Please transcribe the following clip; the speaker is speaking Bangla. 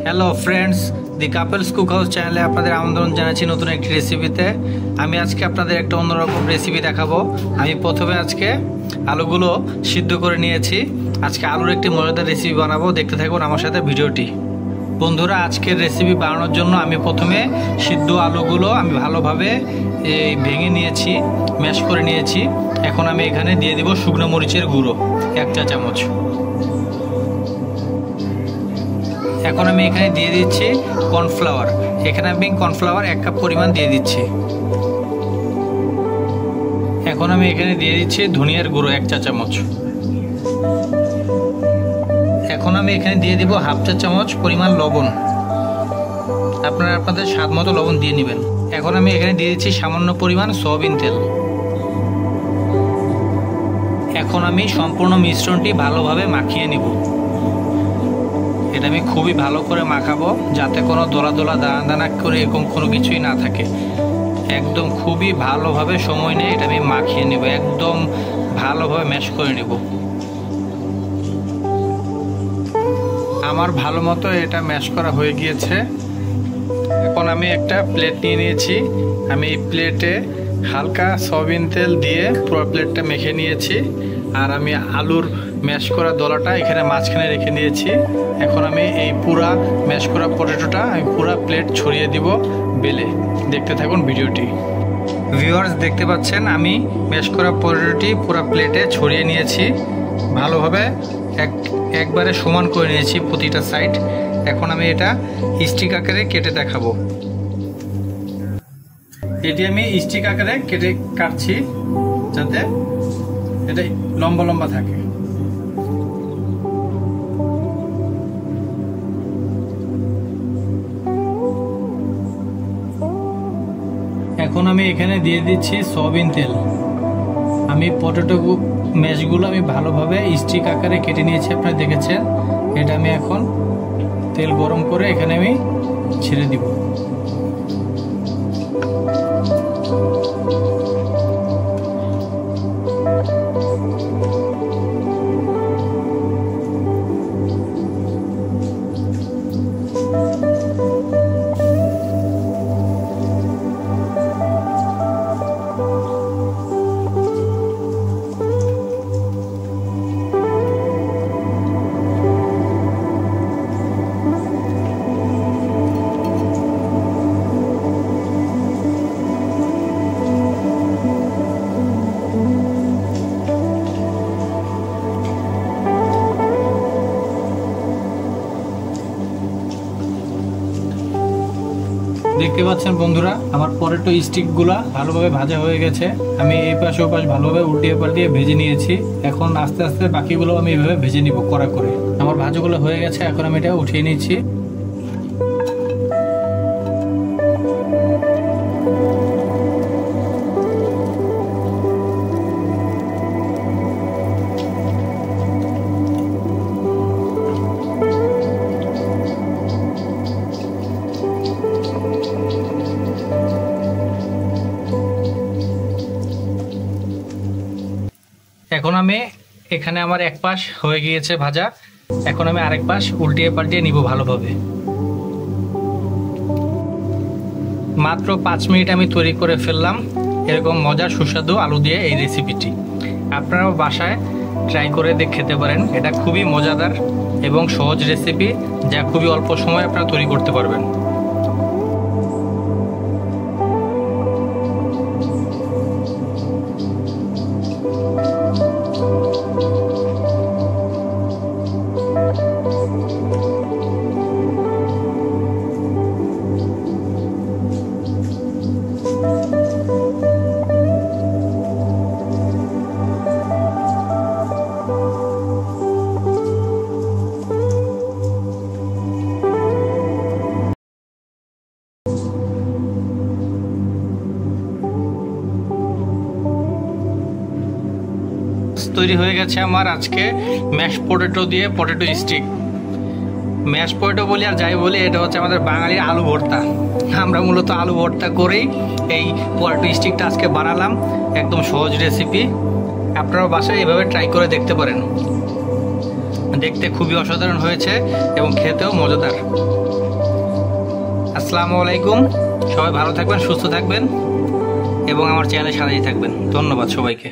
হ্যালো ফ্রেন্ডস, দি কাপলস কুক হাউস চ্যানেলে আপনাদের আমন্ত্রণ জানাচ্ছি নতুন একটি রেসিপিতে। আমি আজকে আপনাদের একটা অন্যরকম রেসিপি দেখাবো। আমি প্রথমে আজকে আলুগুলো সিদ্ধ করে নিয়েছি। আজকে আলুর একটি মজাদার রেসিপি বানাবো, দেখতে থাকুন আমার সাথে ভিডিওটি। বন্ধুরা, আজকের রেসিপি বানানোর জন্য আমি প্রথমে সিদ্ধ আলুগুলো আমি ভালোভাবে ভেঙে নিয়েছি, ম্যাশ করে নিয়েছি। এখন আমি এখানে দিয়ে দিব শুকনো মরিচের গুঁড়ো 1 চা চামচ। এখন আমি এখানে দিয়ে দিচ্ছি কর্নফ্লাওয়ার। এখানে আমি কর্নফ্লাওয়ার 1 কাপ পরিমাণ দিয়ে দিচ্ছি। এখন আমি এখানে দিয়ে দিচ্ছি ধনিয়ার গুঁড়ো 1 চা চামচ। এখন আমি এখানে দিয়ে দিব 1/2 চা চামচ পরিমাণ লবণ। আপনারা আপনাদের স্বাদ মতো লবণ দিয়ে নেবেন। এখন আমি এখানে দিয়ে দিচ্ছি সামান্য পরিমাণ সয়াবিন তেল। এখন আমি সম্পূর্ণ মিশ্রণটি ভালোভাবে মাখিয়ে নিব। এটা আমি খুবই ভালো করে মাখাবো, যাতে কোনো দলা দলা দানা দানা করে এরকম কোনো কিছুই না থাকে। একদম খুবই ভালোভাবে সময় নিয়ে এটা আমি মাখিয়ে নেব, একদম ভালোভাবে ম্যাশ করে নেব। আমার ভালো মতো এটা ম্যাশ করা হয়ে গিয়েছে। এখন আমি একটা প্লেট নিয়ে নিয়েছি। আমি এই প্লেটে হালকা সয়াবিন তেল দিয়ে পুরো প্লেটটা মেখে নিয়েছি। আর আমি আলুর ম্যাশ করা দলাটা এখানে মাঝখানে রেখে দিয়েছি। এখন আমি এই পুরা ম্যাশ করা পটেটোটা আমি পুরা প্লেট ছড়িয়ে দিব বেলে। দেখতে থাকুন ভিডিওটি। ভিউয়ার্স, দেখতে পাচ্ছেন আমি ম্যাশ করা পটেটোটি পুরা প্লেটে ছড়িয়ে নিয়েছি। ভালোভাবে একবারে সমান করে নিয়েছি প্রতিটা সাইড। এখন আমি এটা স্টিক আকারে কেটে দেখাবো। এটি আমি স্টিক আকারে কেটে কাটছি, যাতে এটা লম্বা লম্বা থাকে। এখন আমি এখানে দিয়ে দিচ্ছি সয়াবিন তেল। আমি পটেটো ম্যাশগুলো আমি ভালোভাবে স্টিক আকারে কেটে নিয়েছি, আপনারা দেখেছেন। এটা আমি এখন তেল গরম করে এখানে আমি ছেড়ে দিব। দেখতে পাচ্ছেন বন্ধুরা, আমার পটেটো স্টিকগুলা ভালোভাবে ভাজা হয়ে গেছে। আমি এই পাশে ও পাশে ভালোভাবে উল্টিয়ে পাল্টিয়ে ভেজে নিয়েছি। এখন আস্তে আস্তে বাকিগুলো আমি এইভাবে ভেজে নিব কড়া করে। আমার ভাজাগুলো হয়ে গেছে, এখন আমি এটা উঠিয়ে নিচ্ছি। এখন আমি এখানে আমার এক পাশ হয়ে গিয়েছে ভাজা। এখন আমি আরেক পাশ উল্টিয়ে পাল্টিয়ে নিব ভালোভাবে। মাত্র 5 মিনিট আমি তৈরি করে ফেললাম এরকম মজার সুস্বাদু আলু দিয়ে এই রেসিপিটি। আপনারাও বাসায় ট্রাই করে খেতে পারেন। এটা খুবই মজাদার এবং সহজ রেসিপি, যা খুবই অল্প সময়ে আপনারা তৈরি করতে পারবেন। তৈরি হয়ে গেছে আমার আজকে ম্যাশ পটেটো দিয়ে পটেটো স্টিক। ম্যাশ পটেটো বলি আর যাই বলি, এটা হচ্ছে আমাদের বাঙালির আলু ভর্তা। আমরা মূলত আলু ভর্তা করেই এই পটেটো স্টিকটা আজকে বানালাম। একদম সহজ রেসিপি, আপনারাও বাসায় এভাবে ট্রাই করে দেখতে পারেন। দেখতে খুবই অসাধারণ হয়েছে এবং খেতেও মজাদার। আসসালামু আলাইকুম। সবাই ভালো থাকবেন, সুস্থ থাকবেন এবং আমার চ্যানেলের সাথেই থাকবেন। ধন্যবাদ সবাইকে।